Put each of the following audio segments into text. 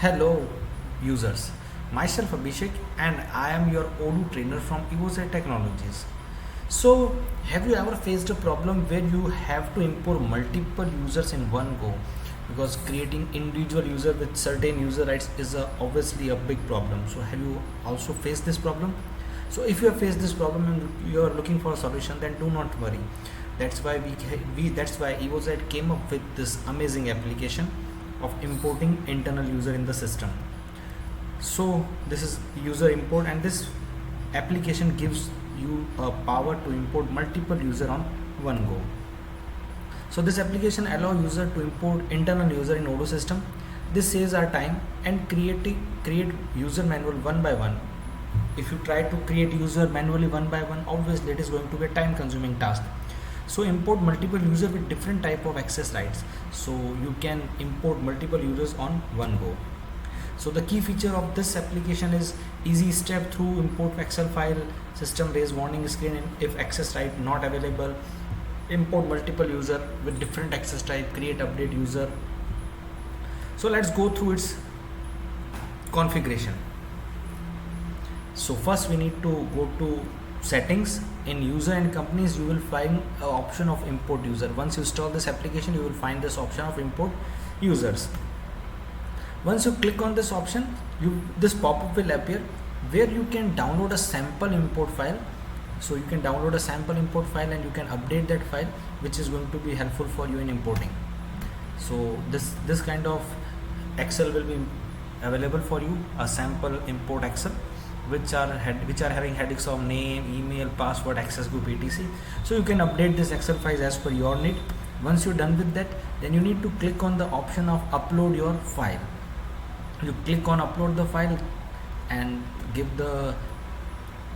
Hello users, myself Abhishek and I am your odoo trainer from Evozard Technologies. So have you ever faced a problem where you have to import multiple users in one go? Because creating individual user with certain user rights is obviously a big problem. So have you also faced this problem? So if you have faced this problem and you are looking for a solution, then do not worry. That's why Evozard came up with this amazing application of importing internal user in the system. So this is user import, and this application gives you a power to import multiple user on one go. So this application allow user to import internal user in odoo system. This saves our time and create user manual one by one. If you try to create user manually one by one, obviously it is going to be a time consuming task. So import multiple user with different type of access rights, so you can import multiple users on one go. So the key feature of this application is easy step through import Excel file, system raise warning screen if access right not available, import multiple user with different access type, create update user. So let's go through its configuration. So first we need to go to settings. In user and companies you will find an option of import user. Once you install this application, you will find this option of import users. Once you click on this option, this pop-up will appear where you can download a sample import file. So you can download a sample import file and you can update that file, which is going to be helpful for you in importing. So this kind of Excel will be available for you, a sample import Excel, which are having headings of name, email, password, access group, etc. So you can update this Excel files as per your need. Once you're done with that, then you need to click on the option of upload your file. You click on upload the file and give the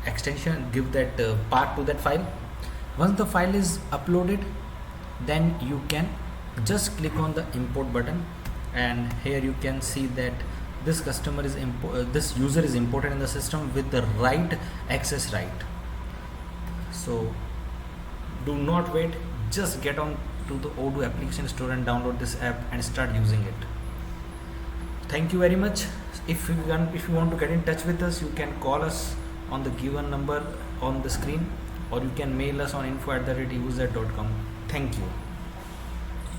extension, give that part to that file. Once the file is uploaded, then you can just click on the import button, and here you can see that this this user is imported in the system with the right access right. So do not wait, just get on to the odoo application store and download this app and start using it. Thank you very much. If you want to get in touch with us, you can call us on the given number on the screen, or you can mail us on info@evozard.com. Thank you.